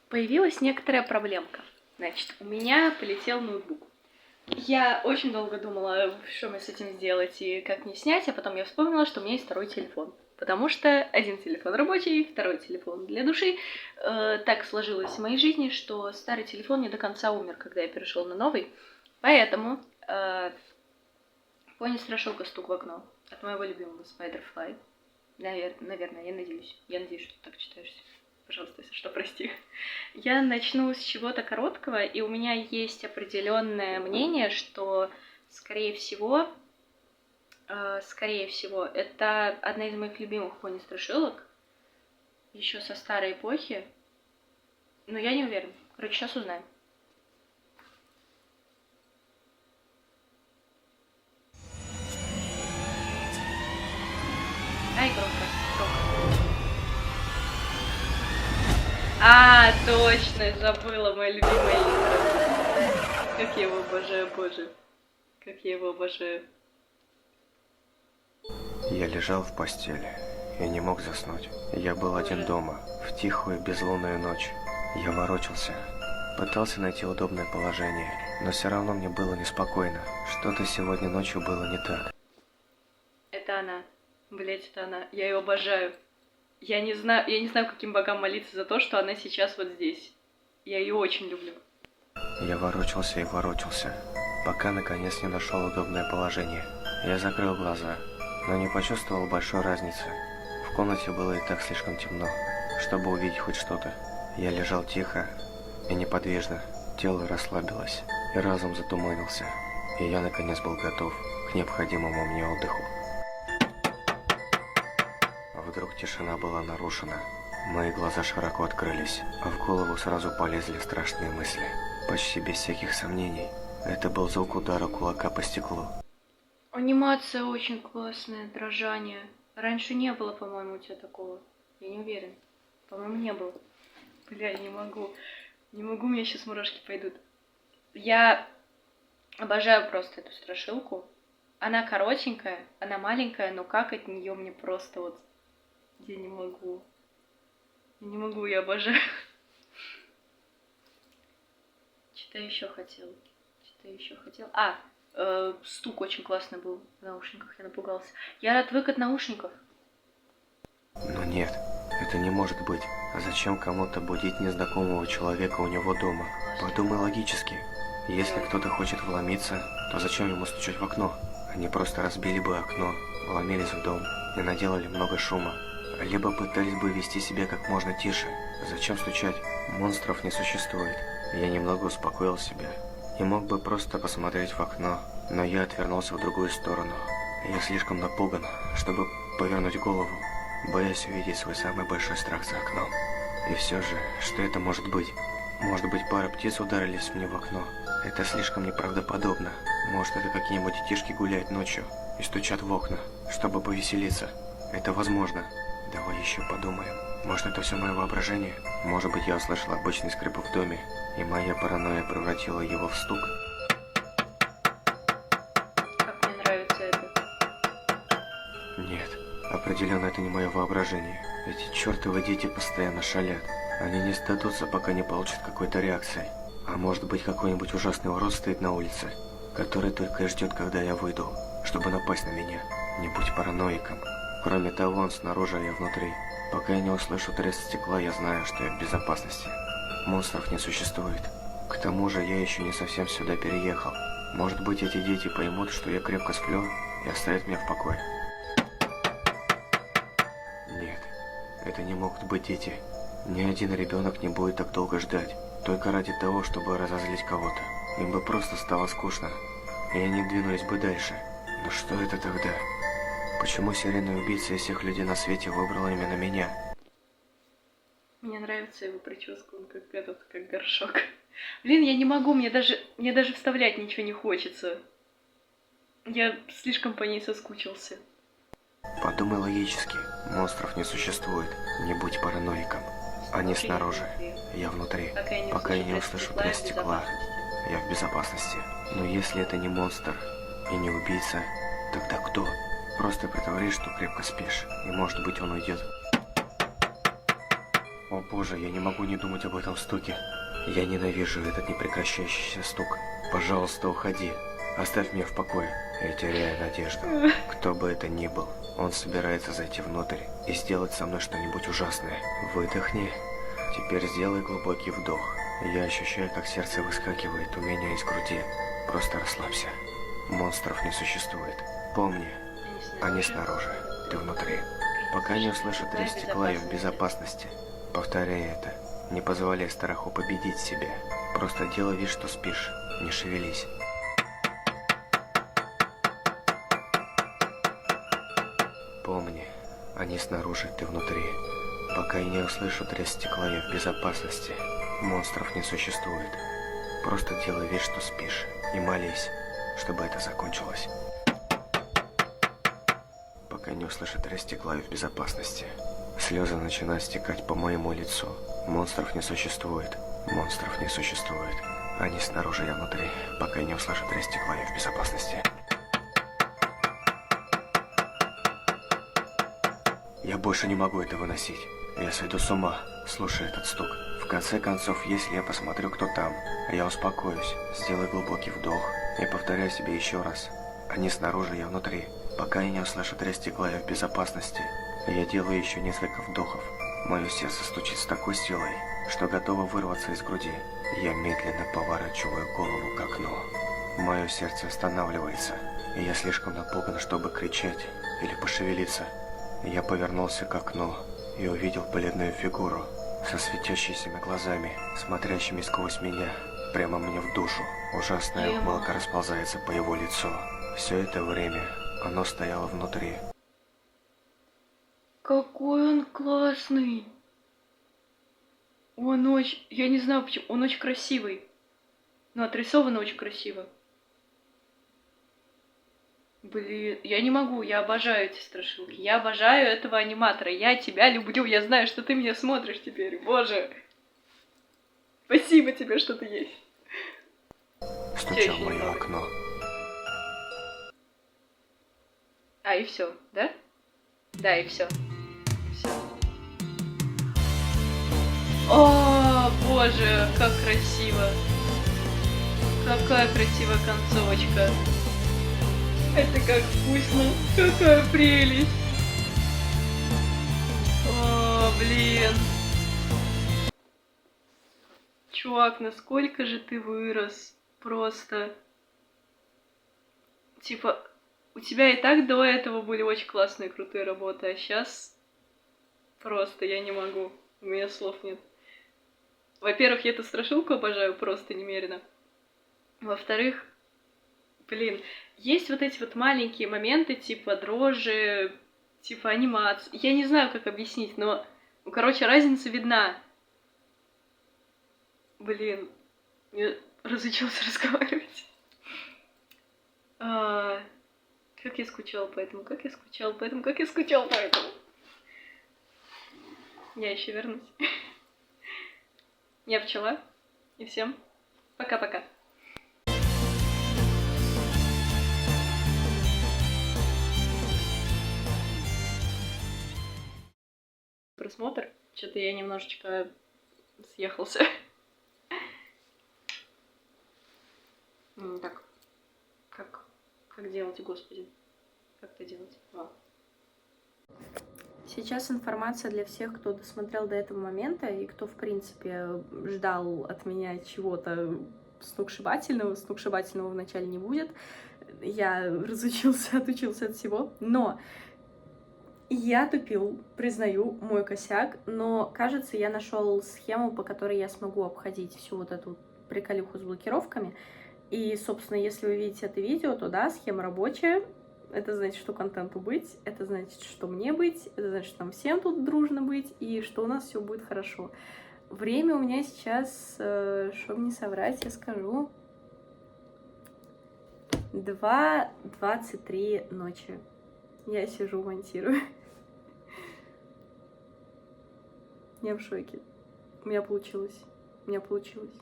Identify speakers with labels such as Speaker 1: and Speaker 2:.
Speaker 1: Появилась некоторая проблемка. Значит, у меня полетел ноутбук. Я очень долго думала, что мне с этим сделать и как мне снять, а потом я вспомнила, что у меня есть второй телефон. Потому что один телефон рабочий, второй телефон для души. Так сложилось в моей жизни, что старый телефон не до конца умер, когда я перешел на новый. Поэтому пони страшилка стук в окно от моего любимого Spiderfly. Наверное, я надеюсь. Я надеюсь, что ты так читаешься. Пожалуйста, если что, прости. Я начну с чего-то короткого, и у меня есть определенное мнение, что, скорее всего, это одна из моих любимых пони-страшилок, еще со старой эпохи, но я не уверена. Короче, сейчас узнаем. Ай, громко. Точно, забыла, мое любимое интро. Как я его обожаю, боже. Как я его обожаю.
Speaker 2: Я лежал в постели и не мог заснуть. Я был один дома, в тихую безлунную ночь. Я ворочался, пытался найти удобное положение, но все равно мне было неспокойно. Что-то сегодня ночью было не так.
Speaker 1: Это она. Блять, это она. Я ее обожаю. Я не знаю, каким богам молиться за то, что она сейчас вот здесь. Я ее очень люблю.
Speaker 2: Я ворочался и ворочался, пока наконец не нашел удобное положение. Я закрыл глаза, но не почувствовал большой разницы. В комнате было и так слишком темно, чтобы увидеть хоть что-то. Я лежал тихо и неподвижно, тело расслабилось, и разум затуманился, и я наконец был готов к необходимому мне отдыху. Вдруг тишина была нарушена. Мои глаза широко открылись, а в голову сразу полезли страшные мысли. Почти без всяких сомнений, это был звук удара кулака по стеклу.
Speaker 1: Анимация очень классная, дрожание. Раньше не было, по-моему, у тебя такого. Я не уверен. По-моему, не было. Бля, я не могу. Не могу, у меня сейчас мурашки пойдут. Я обожаю просто эту страшилку. Она коротенькая, она маленькая, но как от нее мне просто вот... Я не могу. Я не могу, я обожаю. Что-то еще хотела. Стук очень классный был в наушниках, я напугался. Я отвык от наушников.
Speaker 2: Но нет, это не может быть. А зачем кому-то будить незнакомого человека у него дома? Подумай логически. Если кто-то хочет вломиться, то зачем ему стучать в окно? Они просто разбили бы окно, вломились в дом и наделали много шума. Либо пытались бы вести себя как можно тише. Зачем стучать? Монстров не существует. Я немного успокоил себя и мог бы просто посмотреть в окно, но я отвернулся в другую сторону. Я слишком напуган, чтобы повернуть голову, боясь увидеть свой самый большой страх за окном. И все же, что это может быть? Может быть, пара птиц ударились мне в окно? Это слишком неправдоподобно. Может, это какие-нибудь детишки гуляют ночью и стучат в окна, чтобы повеселиться? Это возможно. Давай еще подумаем. Может, это все мое воображение? Может быть, я услышал обычный скрип в доме, и моя паранойя превратила его в стук?
Speaker 1: Как мне нравится это.
Speaker 2: Нет, определенно это не мое воображение. Эти чертовы дети постоянно шалят. Они не сдадутся, пока не получат какой-то реакции. А может быть, какой-нибудь ужасный урод стоит на улице, который только и ждет, когда я выйду, чтобы напасть на меня. Не будь параноиком. Кроме того, он снаружи, а я внутри. Пока я не услышу треск стекла, я знаю, что я в безопасности. Монстров не существует. К тому же, я еще не совсем сюда переехал. Может быть, эти дети поймут, что я крепко сплю, и оставят меня в покое. Нет, это не могут быть дети. Ни один ребенок не будет так долго ждать, только ради того, чтобы разозлить кого-то. Им бы просто стало скучно, и они двинулись бы дальше. Но что это тогда? Почему серийный убийца из всех людей на свете выбрал именно меня?
Speaker 1: Мне нравится его прическа, он как горшок. Блин, я не могу, мне даже вставлять ничего не хочется. Я слишком по ней соскучился.
Speaker 2: Подумай логически. Монстров не существует. Не будь параноиком. Они снаружи. Я внутри. Пока я не услышу треск стекла, я в безопасности. Но если это не монстр и не убийца, тогда кто? Просто притворись, что крепко спишь, и может быть он уйдет. О боже, я не могу не думать об этом стуке. Я ненавижу этот непрекращающийся стук. Пожалуйста, уходи. Оставь меня в покое. Я теряю надежду. Кто бы это ни был, он собирается зайти внутрь и сделать со мной что-нибудь ужасное. Выдохни. Теперь сделай глубокий вдох. Я ощущаю, как сердце выскакивает у меня из груди. Просто расслабься. Монстров не существует. Помни, они снаружи, ты внутри. Пока не услышу треск стекла, я в безопасности. Повторяй это. Не позволяй страху победить себя. Просто делай вид, что спишь. Не шевелись. Помни, они снаружи, ты внутри. Пока я не услышу треск стекла, я в безопасности. Монстров не существует. Просто делай вид, что спишь. И молись, чтобы это закончилось. Пока не услышу треск стекла, я в безопасности. Слезы начинают стекать по моему лицу. Монстров не существует. Монстров не существует. Они снаружи, я внутри. Пока я не услышу треск стекла, я в безопасности. Я больше не могу это выносить. Я сойду с ума, слушая этот стук. В конце концов, если я посмотрю, кто там, я успокоюсь, сделаю глубокий вдох и повторяю себе еще раз. Они снаружи, я внутри. Пока я не услышу треск стекла, я в безопасности. Я делаю еще несколько вдохов. Мое сердце стучит с такой силой, что готово вырваться из груди. Я медленно поворачиваю голову к окну. Мое сердце останавливается, и я слишком напуган, чтобы кричать или пошевелиться. Я повернулся к окну и увидел бледную фигуру со светящимися глазами, смотрящими сквозь меня, прямо мне в душу. Ужасная ухмылка расползается по его лицу. Все это время оно стояло внутри.
Speaker 1: Какой он классный. Он очень... Я не знаю почему. Он очень красивый. Но отрисован очень красиво. Блин, я не могу, я обожаю эти страшилки. Я обожаю этого аниматора. Я тебя люблю. Я знаю, что ты меня смотришь теперь. Боже. Спасибо тебе, что ты есть.
Speaker 2: Стучал в мое окно.
Speaker 1: А, и все, да? Да, и все. Все. О, боже, как красиво. Какая красивая концовочка. Это как вкусно. Какая прелесть. О, блин. Чувак, насколько же ты вырос. Просто. Типа, у тебя и так до этого были очень классные, крутые работы, а сейчас просто я не могу. У меня слов нет. Во-первых, я эту страшилку обожаю просто немерено. Во-вторых, блин, есть вот эти вот маленькие моменты, типа дрожжи, типа анимации. Я не знаю, как объяснить, но, ну, короче, разница видна. Блин, я разучился разговаривать. Как я скучала по этому, как я скучала по этому, как я скучала по этому. Я еще вернусь. Я пчела. И всем пока-пока. Просмотр. Что-то я немножечко съехался. Так. Как делать, господи? Как это делать? Сейчас информация для всех, кто досмотрел до этого момента и кто, в принципе, ждал от меня чего-то сногсшибательного. Сногсшибательного вначале не будет. Я отучился от всего. Но я тупил, признаю, мой косяк. Но, кажется, я нашел схему, по которой я смогу обходить всю вот эту приколюху с блокировками. И, собственно, если вы видите это видео, то да, схема рабочая. Это значит, что контенту быть, это значит, что мне быть, это значит, что нам всем тут дружно быть, и что у нас все будет хорошо. Время у меня сейчас, чтобы не соврать, я скажу, 2:23 ночи. Я сижу, монтирую. Я в шоке. У меня получилось. У меня получилось.